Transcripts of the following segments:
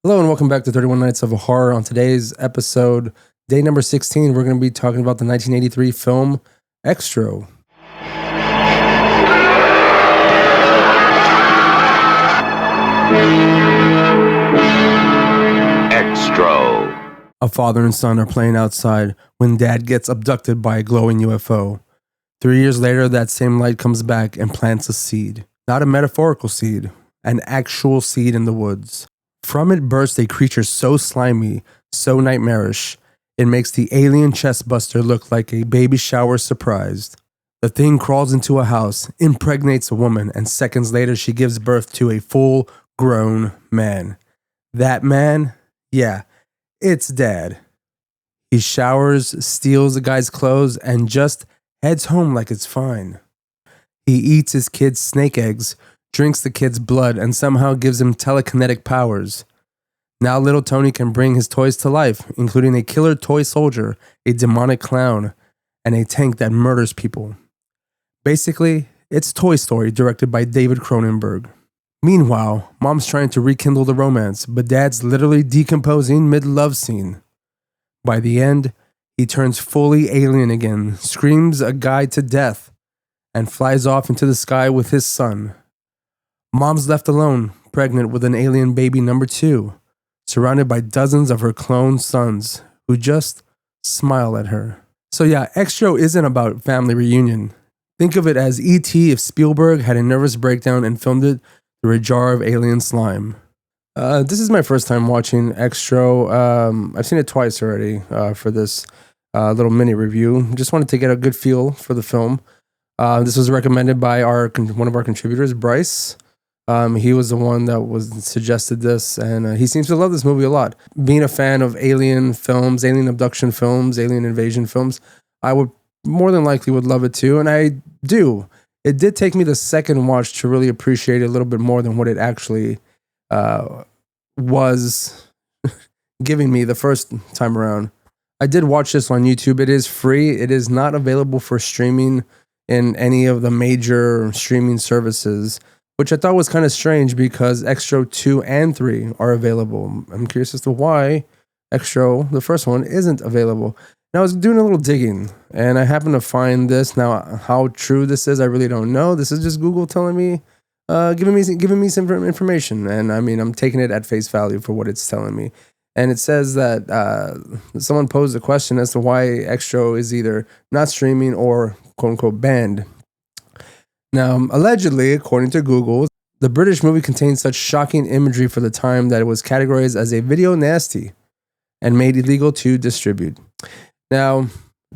Hello and welcome back to 31 Nights of Horror. On today's episode, day number 16, we're going to be talking about the 1983 film XTRO. XTRO. A father and son are playing outside when dad gets abducted by a glowing UFO. 3 years later, that same light comes back and plants a seed. Not a metaphorical seed, an actual seed in the woods. From it bursts a creature so slimy, so nightmarish, it makes the alien chestbuster look like a baby shower surprised. The thing crawls into a house, impregnates a woman, and seconds later she gives birth to a full-grown man. That man? Yeah, it's Dad. He showers, steals the guy's clothes, and just heads home like it's fine. He eats his kid's snake eggs, drinks the kid's blood, and somehow gives him telekinetic powers. Now little Tony can bring his toys to life, including a killer toy soldier, a demonic clown, and a tank that murders people. Basically, it's Toy Story directed by David Cronenberg. Meanwhile, Mom's trying to rekindle the romance, but Dad's literally decomposing mid-love scene. By the end, he turns fully alien again, screams a guy to death, and flies off into the sky with his son. Mom's left alone, pregnant with an alien baby number 2, surrounded by dozens of her clone sons who just smile at her. So yeah, XTRO isn't about family reunion. Think of it as E.T. if Spielberg had a nervous breakdown and filmed it through a jar of alien slime. This is my first time watching XTRO. I've seen it twice already for this little mini review. Just wanted to get a good feel for the film. This was recommended by one of our contributors, Bryce. He was the one that suggested this, and he seems to love this movie a lot. Being a fan of alien films, alien abduction films, alien invasion films, I would more than likely would love it too, and I do. It did take me the second watch to really appreciate it a little bit more than what it actually was giving me the first time around. I did watch this on YouTube. It is free. It is not available for streaming in any of the major streaming services, which I thought was kind of strange because XTRO 2 and 3 are available. I'm curious as to why XTRO, the first one, isn't available. Now, I was doing a little digging, and I happened to find this. Now, how true this is, I really don't know. This is just Google telling me, giving me some information, and I mean, I'm taking it at face value for what it's telling me. And it says that someone posed a question as to why XTRO is either not streaming or quote-unquote banned. Now, allegedly, according to Google, the British movie contains such shocking imagery for the time that it was categorized as a video nasty and made illegal to distribute. Now,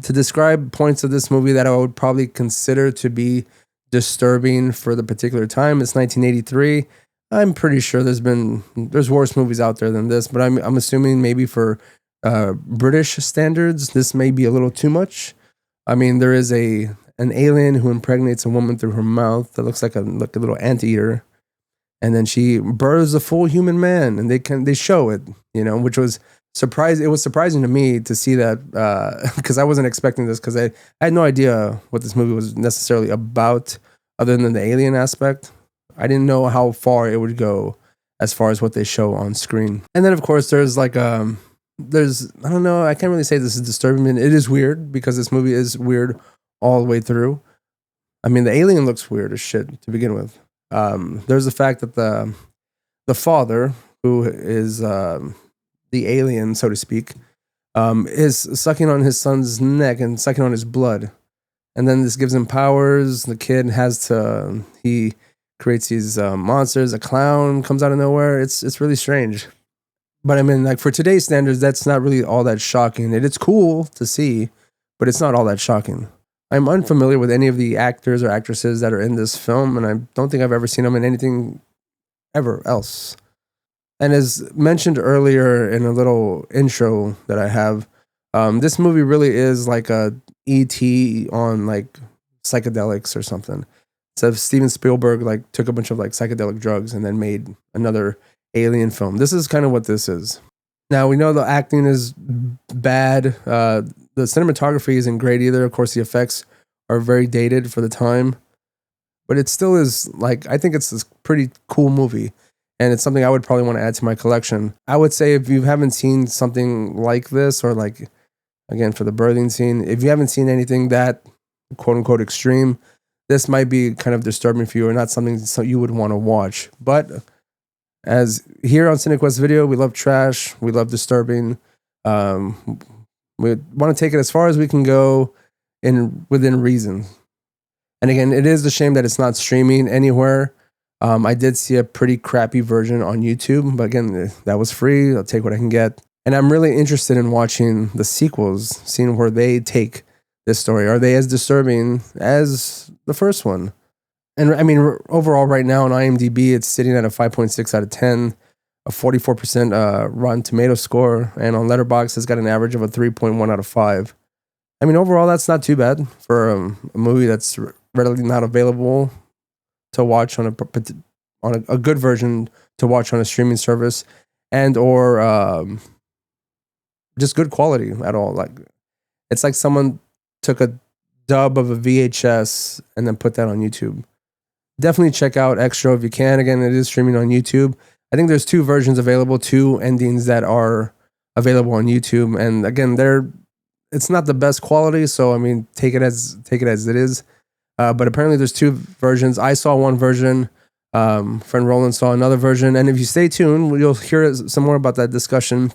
to describe points of this movie that I would probably consider to be disturbing for the particular time, it's 1983. I'm pretty sure there's worse movies out there than this, but I'm assuming maybe for British standards, this may be a little too much. I mean, there is an alien who impregnates a woman through her mouth that looks like a little anteater, and then she births a full human man, and they show it, which was surprising. It was surprising to me to see that because I wasn't expecting this, because I had no idea what this movie was necessarily about, other than the alien aspect. I didn't know how far it would go as far as what they show on screen. And then of course there's I don't know, I can't really say this is disturbing. It is weird because this movie is weird all the way through. I mean, the alien looks weird as shit to begin with. There's the fact that the father, who is the alien, so to speak, is sucking on his son's neck and sucking on his blood. And then this gives him powers. The kid he creates these monsters. A clown comes out of nowhere. It's really strange. But I mean, like, for today's standards, that's not really all that shocking. It's cool to see, but it's not all that shocking. I'm unfamiliar with any of the actors or actresses that are in this film, and I don't think I've ever seen them in anything ever else. And as mentioned earlier in a little intro that I have, this movie really is like a E.T. on like psychedelics or something. So if Steven Spielberg took a bunch of psychedelic drugs and then made another alien film. This is kind of what this is. Now, we know the acting is bad. The cinematography isn't great either. Of course, the effects are very dated for the time. But it still is I think it's this pretty cool movie. and it's something I would probably want to add to my collection. I would say if you haven't seen something like this, or like, again, for the birthing scene, if you haven't seen anything that quote unquote extreme, this might be kind of disturbing for you, or not something you would want to watch. But as here on CineQuest Video, we love trash, we love disturbing. We want to take it as far as we can go within reason. And again, it is a shame that it's not streaming anywhere. I did see a pretty crappy version on YouTube, but again, that was free. I'll take what I can get. And I'm really interested in watching the sequels, seeing where they take this story. Are they as disturbing as the first one? And I mean, overall, right now on IMDb, it's sitting at a 5.6 out of 10, a 44% Rotten Tomato score, and on Letterboxd, it's got an average of a 3.1 out of 5. I mean, overall, that's not too bad for a movie that's readily not available to watch on a good version to watch on a streaming service, and or just good quality at all. Like, it's like someone took a dub of a VHS and then put that on YouTube. Definitely check out XTRO if you can. Again, it is streaming on YouTube. I think there's 2 versions available, 2 endings that are available on YouTube, and again, it's not the best quality, so I mean, take it as it is. But apparently, there's 2 versions. I saw one version. Friend Roland saw another version, and if you stay tuned, you'll hear some more about that discussion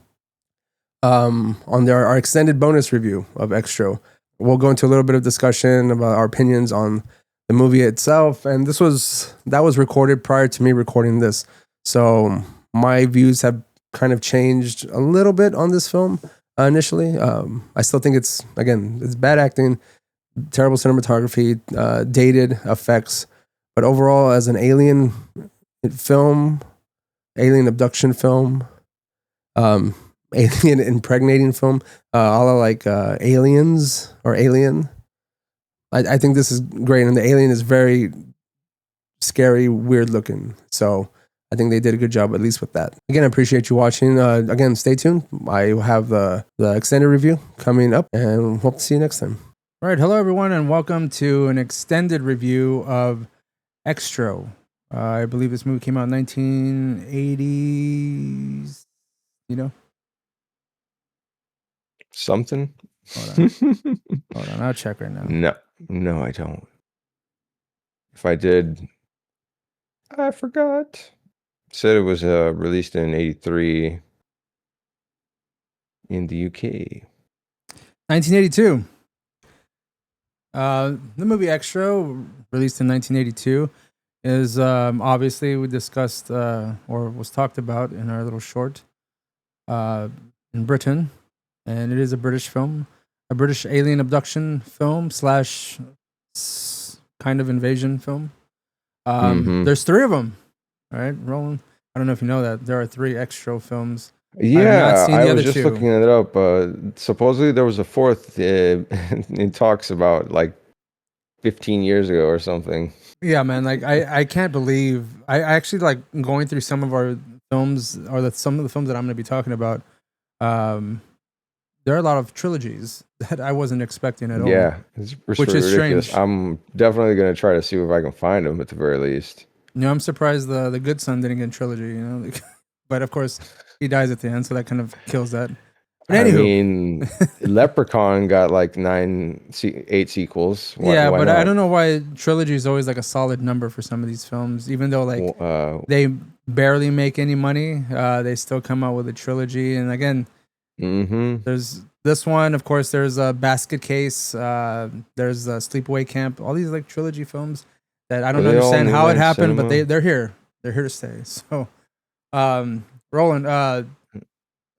on our extended bonus review of XTRO. We'll go into a little bit of discussion about our opinions on the movie itself, and that was recorded prior to me recording this. So my views have kind of changed a little bit on this film initially. I still think it's bad acting, terrible cinematography, dated effects, but overall, as an alien abduction film, alien impregnating film, a la like Aliens or Alien, I think this is great, and the alien is very scary, weird looking. So I think they did a good job, at least with that. Again, I appreciate you watching. Again, stay tuned. I have the extended review coming up, and hope to see you next time. All right, hello everyone, and welcome to an extended review of XTRO. I believe this movie came out in 1980s. You know? Something? Hold on, I'll check right now. No, I don't. If I did, I forgot. Said it was released in 83 in the UK. 1982. The movie XTRO, released in 1982, is obviously we discussed or was talked about in our little short in Britain, and it is a British film, a British alien abduction film / kind of invasion film. There's 3 of them. All right, Roland. I don't know if you know that there are 3 XTRO films. Yeah, I was just looking it up. Supposedly there was a 4th in talks about like 15 years ago or something. Yeah, man. Like I can't believe I actually like going through some of our films or some of the films that I'm going to be talking about. There are a lot of trilogies that I wasn't expecting at all. Yeah, it's which is ridiculous. strange. I'm definitely going to try to see if I can find them at the very least. You know, I'm surprised the good son didn't get a trilogy. You know, like, but of course he dies at the end, so that kind of kills that. But anywho. I mean, Leprechaun got like 8 sequels. Why but not? I don't know why trilogy is always like a solid number for some of these films, even though like they barely make any money. They still come out with a trilogy, and again, there's this one. Of course, there's a Basket Case. There's a Sleepaway Camp. All these like trilogy films that I don't understand how it happened, but they're here. They're here to stay. So, Roland,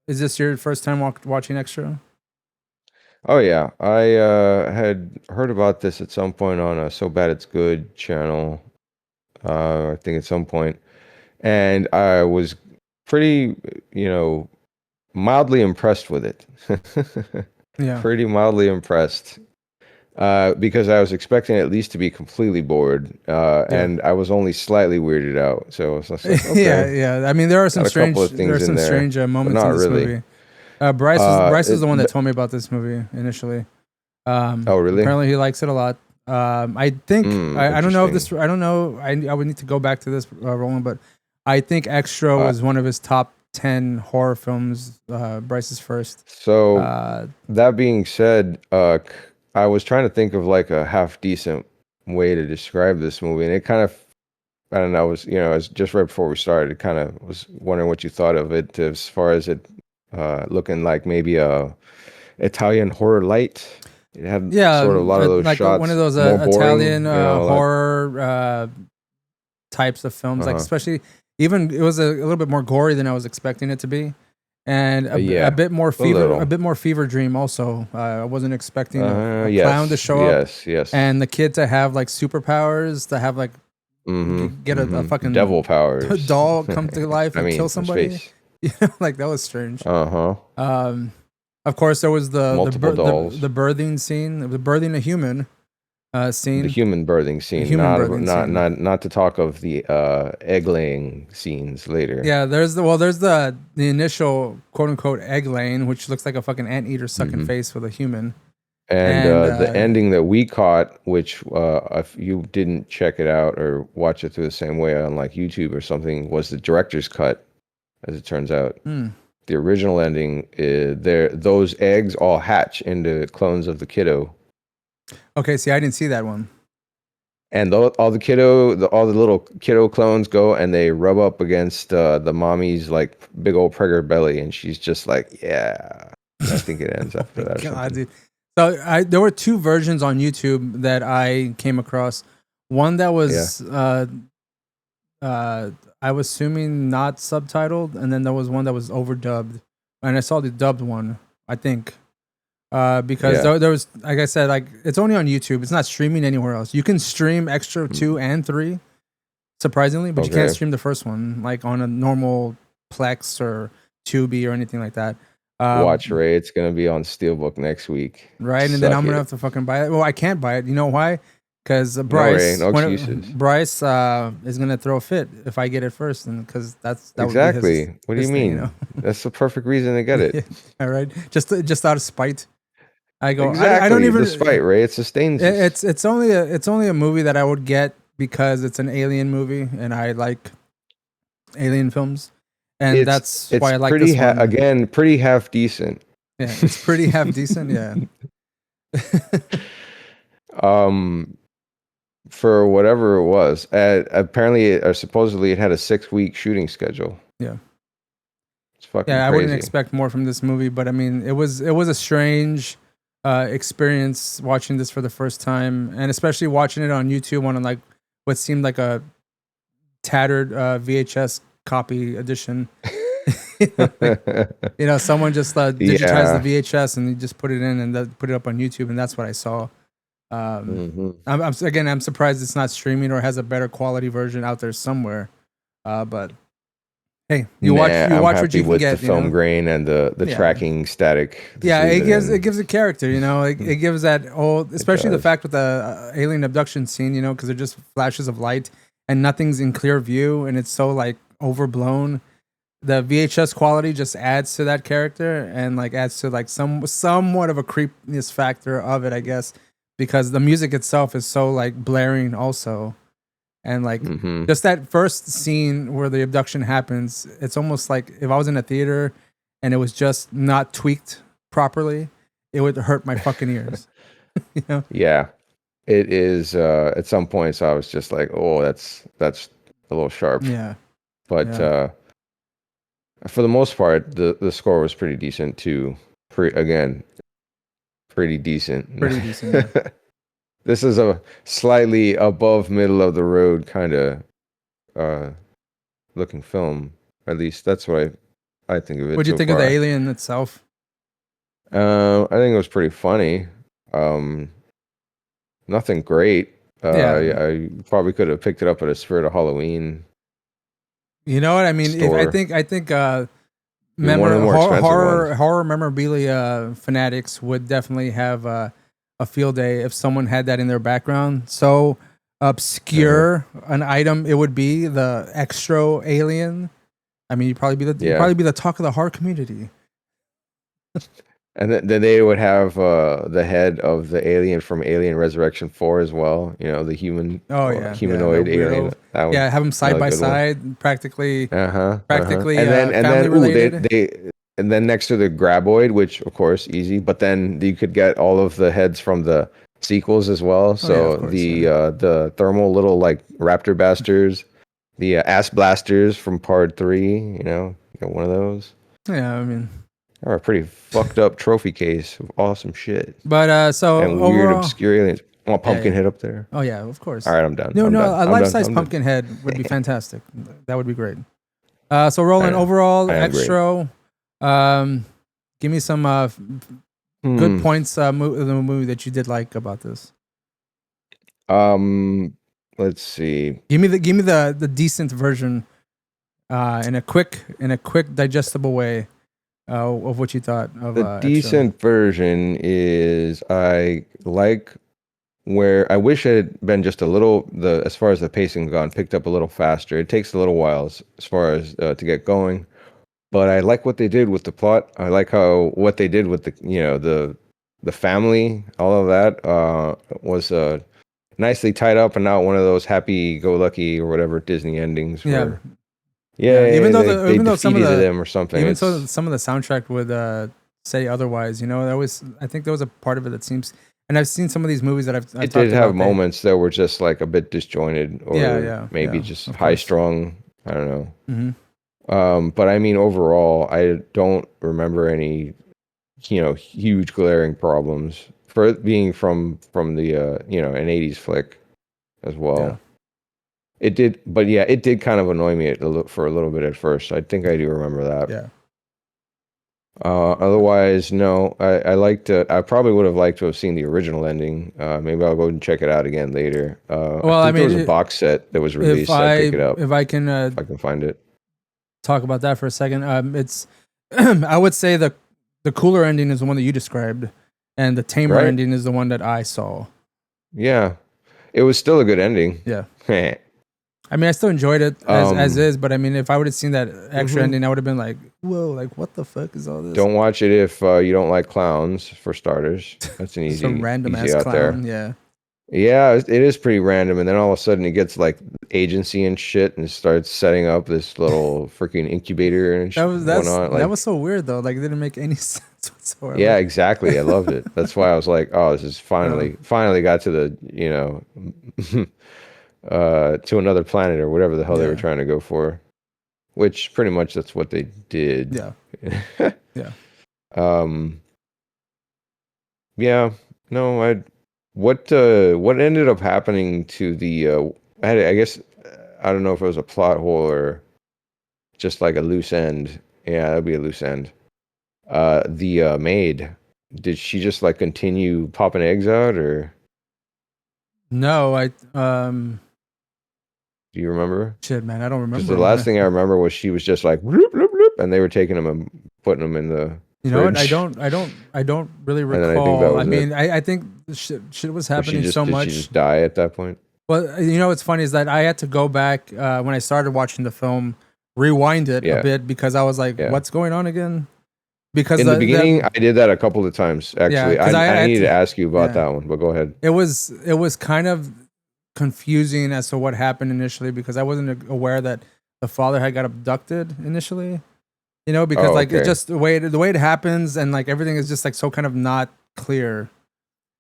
is this your first time watching XTRO? Oh yeah, I had heard about this at some point on a So Bad It's Good channel. I think at some point, and I was pretty, mildly impressed with it. Yeah, pretty mildly impressed. Because I was expecting at least to be completely bored, and I was only slightly weirded out. So I was like, okay. yeah. I mean, there are some strange moments in this movie. Bryce is the one that told me about this movie initially. Oh, really? Apparently, he likes it a lot. I think I don't know if this. I don't know. I would need to go back to this, Roland, but I think XTRO Uh, was one of his top 10 horror films. Bryce's first. so Uh, that being said, I was trying to think of like a half decent way to describe this movie, and it kind of, I don't know, it was, as just right before we started, it kind of was wondering what you thought of it as far as it looking like maybe a Italian horror light. It had yeah, sort of a lot of those like one of shots, those more Italian boring, like, horror types of films. Like uh-huh. especially even it was a little bit more gory than I was expecting it to be, and a Yeah, bit more a fever, little. a bit more fever dream. Also, I wasn't expecting a clown to Yes, show up yes. and the kid to have like superpowers, to have like get a fucking Devil powers. doll come to life I and kill mean, from somebody. space. Like that was strange. Uh-huh. Um, of course, there was Multiple dolls. the birthing scene, the birthing a human The scene, human birthing the scene, human not birthing not scene. not to talk of the egg laying scenes later. Yeah, there's the initial quote unquote egg laying, which looks like a fucking anteater sucking Mhm. face with a human. And And the ending that we caught, which if you didn't check it out or watch it through the same way on like YouTube or something, was the director's cut, as it turns out. The original ending, those eggs all hatch into clones of the kiddo. Okay, see, I didn't see that one. And all the little kiddo clones go and they rub up against the mommy's like big old pregger belly, and she's just like, yeah. I think it ends after that or God, something. dude. So there were two versions on YouTube that I came across. One that was I was assuming not subtitled, and then there was one that was overdubbed. And I saw the dubbed one, I think. Because Yeah. there was, like I said, like it's only on YouTube. It's not streaming anywhere else. You can stream XTRO 2 and 3, surprisingly, but you can't Okay. stream the first one like on a normal Plex or Tubi or anything like that. Watch, Ray. It's gonna be on Steelbook next week. Right, and then Suck I'm gonna it. have to fucking buy it. Well, I can't buy it. You know why? Because No, Ray, Bryce, no excuses. Bryce is gonna throw a fit if I get it first, and because that would be Exactly. What do his you thing, mean? you know? That's the perfect reason to get it. All right, just out of spite. I go. Exactly. I don't even. Despite, Ray, it sustains us. It's only a movie that I would get because it's an alien movie, and I like alien films, and that's why I like pretty this one. again, pretty half decent. Yeah, it's pretty half decent. Yeah. For whatever it was, apparently or supposedly it had a 6-week shooting schedule. Yeah. It's fucking Yeah, I crazy. wouldn't expect more from this movie, but I mean, it was a strange experience watching this for the first time, and especially watching it on YouTube on like what seemed like a tattered VHS copy edition. Someone just digitized the VHS and you just put it in and put it up on YouTube, and that's what I saw. I'm surprised it's not streaming or has a better quality version out there somewhere. But hey, you watch what you can with get. The film grain and the tracking static. Yeah, it gives a character. It gives that old, especially the fact with the alien abduction scene. Because they're just flashes of light and nothing's in clear view, and it's so like overblown. The VHS quality just adds to that character and like adds to like somewhat of a creepiness factor of it, I guess, because the music itself is so like blaring also. And like just that first scene where the abduction happens, it's almost like if I was in a theater and it was just not tweaked properly, it would hurt my fucking ears. Yeah, it is. At some points, I was just like, "Oh, that's a little sharp." Yeah, but for the most part, the score was pretty decent too. Pretty decent. Pretty decent. Yeah. This is a slightly above middle of the road kind of looking film. At least that's what I think of it. What do you think of the alien itself? I think it was pretty funny. Nothing great. I probably could have picked it up at a Spirit of Halloween. You know what I mean? I think horror memorabilia fanatics would definitely have a field day if someone had that in their background. So obscure an item it would be, the XTRO alien. I mean, you'd probably be the talk of the horror community. And then they would have the head of the alien from Alien Resurrection 4 as well. You know, the Oh yeah, yeah, the humanoid alien. weirdo. Yeah, have them side by Another good one. side, practically, Uh-huh. And family then ooh, related. and then next to the graboid, which of course easy, but then you could get all of the heads from the sequels as well. Oh yeah, of So course. Yeah. the thermal little like raptor basters, the ass blasters from part 3, you know, you got one of those. Yeah, I mean, Or a pretty fucked up trophy case of awesome shit but so and weird overall, obscure aliens. Oh, a yeah, pumpkin yeah. head up there. Oh yeah, of course. All right, I'm done. No, I'm no, done. a I'm done. life-size I'm done. pumpkin head would be fantastic. That would be great. So Roland, know. overall, I agree. XTRO, give me some good points of the movie that you did like about this. Let's see. Give me the decent version, in a quick digestible way, of what you thought of The XTRO. decent version is I like where I wish it had been just a little as far as the pacing gone picked up a little faster. It takes a little while as far as to get going, but I like what they did with the plot. I like what they did with the family. All of that was nicely tied up and not one of those happy-go-lucky or whatever Disney endings where Even though they though some of defeated the them or something. even so some of the soundtrack would say otherwise. I think there was a part of it that seems. And I've seen some of these movies that I've It talked did have about. moments that were just like a bit disjointed or maybe just of high course. strung. I don't know. Mm-hmm. But I mean, overall, I don't remember any, huge glaring problems for it being from the an 80s flick as well. Yeah. It did, but yeah, it did kind of annoy me for a little bit at first. I think I do remember that. Yeah. Otherwise, no. I liked. I probably would have liked to have seen the original ending. Maybe I'll go and check it out again later. Well, I think there was a box set that was released. I'd pick it up if I can if I can find it. talk about that for a second. It's I would say the cooler ending is the one that you described, and the tamer Right? ending is the one that I saw. Yeah, it was still a good ending. Yeah. I mean, I still enjoyed it as is, but I mean, if I would have seen that extra ending, I would have been like, "Whoa, like what the fuck is all this?" Don't watch it if you don't like clowns, for starters. That's an easy, Some random easy ass out there. clown. Yeah. Yeah, it is pretty random, and then all of a sudden it gets like agency and shit, and starts setting up this little freaking incubator and shit. That was so weird though. Like, it didn't make any sense whatsoever. Yeah, exactly. I loved it. That's why I was like, oh, this is finally got to the to another planet or whatever the hell they were trying to go for, which pretty much that's what they did. Yeah. Yeah. Yeah. No, what ended up happening to the I guess I don't know if it was a plot hole or just like a loose end. Yeah, that'd be a loose end. The maid, did she just like continue popping eggs out, or No, do you remember? shit, man, I don't remember. Because the last thing I remember was she was just like bloop, bloop, bloop, and they were taking them and putting them in the You know what? fridge. I don't really And then I think recall. that was I think shit was happening so Did much. she just die at that point? Well, what's funny is that I had to go back when I started watching the film, rewind it a bit because I was like, "What's going on again?" Because in the beginning, I did that a couple of times. Actually, 'cause I needed to ask you about that one, but go ahead. It was kind of confusing as to what happened initially because I wasn't aware that the father had got abducted initially. Because it just the way it happens and like everything is just like so kind of not clear.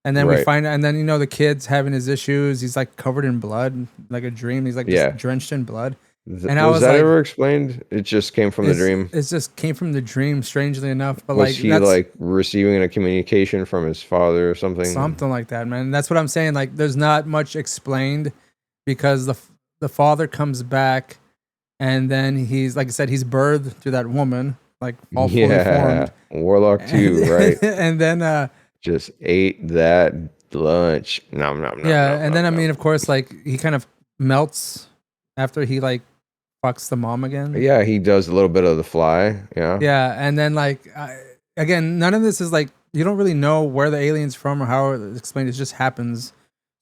And then we find, and then the kid's having his issues. He's like covered in blood, like a dream. He's like just drenched in blood. And was that like, ever explained? It just came from the dream. It just came from the dream, strangely enough. But was he like receiving a communication from his father or something? Something like that, man. That's what I'm saying. Like, there's not much explained because the father comes back, and then he's like I said, he's birthed through that woman, like all fully formed. Warlock 2, right? And then just ate that lunch. Nom, nom, nom, and then I mean, of course, like he kind of melts after he like fucks the mom again. Yeah, he does a little bit of the fly. Yeah, and then like again, none of this is like you don't really know where the alien's from or how it's explained. It just happens.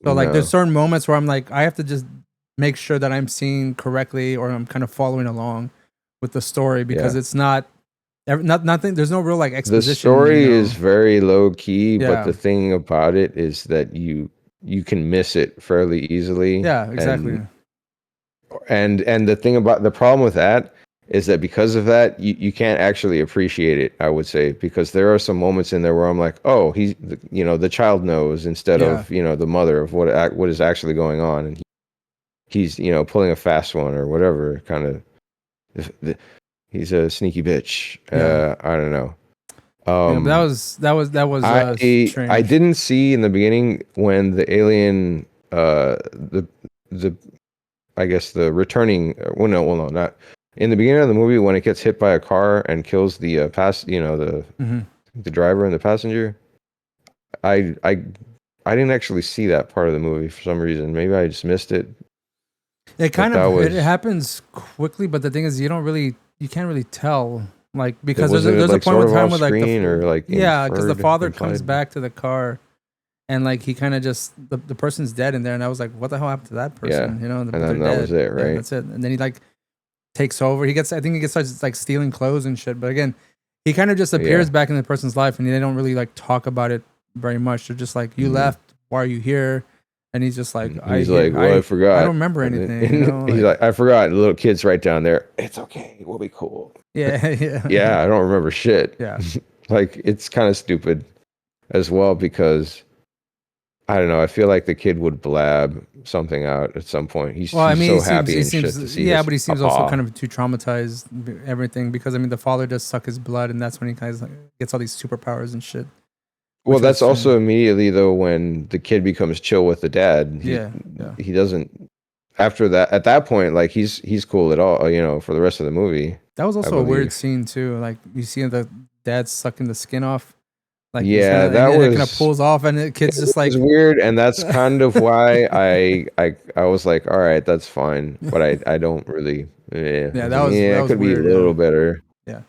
So like, there's certain moments where I'm like, I have to just make sure that I'm seeing correctly or I'm kind of following along with the story because it's not Nothing. There's no real like The exposition. story you know? is very low key, but Yeah. the thing about it is that you can miss it fairly easily. Yeah, exactly. And the thing about the problem with that is that because of that, you can't actually appreciate it, I would say, because there are some moments in there where I'm like, oh, the child knows instead Yeah. of, the mother of what is actually going on. And he's, pulling a fast one or whatever kind of, he's a sneaky bitch. Yeah. I don't know. Yeah, but that was I strange. didn't see in the beginning when the alien, the I guess the returning. Well, no, not in the beginning of the movie when it gets hit by a car and kills the Hmm. the driver and the passenger. I didn't actually see that part of the movie for some reason. Maybe I just missed it. It But kind that of it was happens quickly, but the thing is, you can't really tell, like, because was it there's a like point sort in of time off where like screen or like because the father comes implied? back to the car, and like he kind of just the person's dead in there, and I was like, what the hell happened to that Yeah, person? and They're then that dead. was it, Yeah, right? that's it. And then he like takes over. I think he gets starts like stealing clothes and shit. But again, he kind of just appears Yeah. back in the person's life, and they don't really like talk about it very much. They're just like, you Mhm. left. Why are you here? And he's just like, And he's like, well, I I forgot. don't remember And then- anything. he's like, I forgot. The little kid's right down there. It's okay. We'll be cool. yeah, yeah, Yeah, I don't remember shit. yeah. Like, it's kind of stupid as well because I don't know. I feel like the kid would blab something out at some point. He's Well, I mean, so happy and shit to see yeah, his but he seems also papa. kind of too traumatized, everything, because I mean, the father does suck his blood, and that's when he kind of like, gets all these superpowers and shit. Well, which that's was, also immediately though when the kid becomes chill with the dad. yeah. He doesn't after that at that point like he's cool at all, for the rest of the movie. That was I also a weird believe. scene too. Like you see the dad sucking the skin off, like he's Yeah, kind of, and that then it kind of was pulls off, and the kid's it just like, was weird, and that's kind of why I was like, all right, that's fine, but I don't really. Yeah, I yeah, was like, yeah, that it was could be a weird. Yeah, little better. yeah.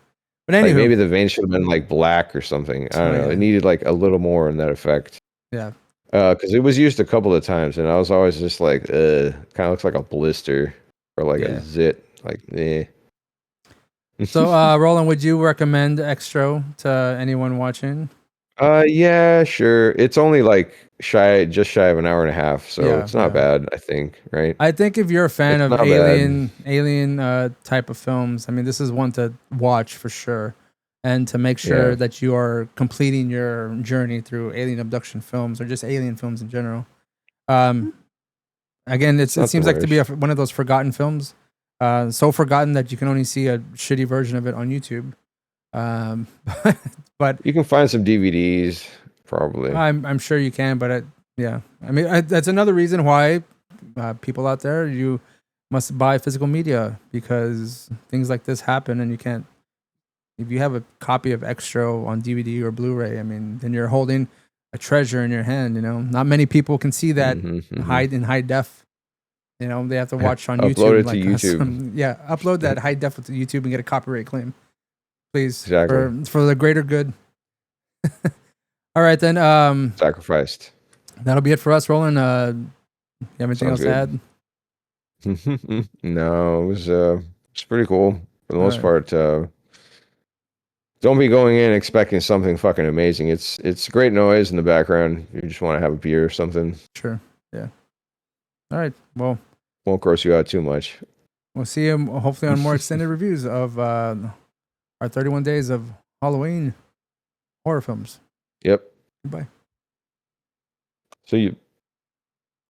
But Like anywho, maybe the vein should have been like black or something. I don't oh know. It yeah, needed like a little more in that effect. yeah. Because it was used a couple of times, and I was always just like, kind of looks like a blister or like a Yeah. zit. Like, eh. So, Roland, would you recommend XTRO to anyone watching? Yeah, sure. It's only like just shy of an hour and a half, so Yeah, it's not yeah. bad, I think, right? I think if you're a fan It's of not bad. alien type of films, I mean, this is one to watch for sure, and to make sure Yeah. that you are completing your journey through alien abduction films or just alien films in general. Um, again, It's it not the seems like to be worst. one of those forgotten films, so forgotten that you can only see a shitty version of it on YouTube. Um, but You can find some DVDs, probably. I'm sure you can. But yeah, I mean, that's another reason why people out there, you must buy physical media, because things like this happen, and you can't. If you have a copy of XTRO on DVD or Blu-ray, I mean, then you're holding a treasure in your hand. Not many people can see that Hmm, hmm. high def. They have to watch on Upload YouTube. it to Like YouTube. yeah, upload that high def to YouTube and get a copyright claim, please, Exactly. for the greater good. All right, then. Sacrificed. That'll be it for us, Roland. You have anything Sounds else to good. add? No, it's pretty cool for the All most right. part. Don't be going in expecting something fucking amazing. It's great noise in the background. You just want to have a beer or something. Sure. Yeah. All right. Well, Won't gross you out too much. we'll see you hopefully on more extended reviews of our 31 days of Halloween horror films. Yep. Goodbye. So you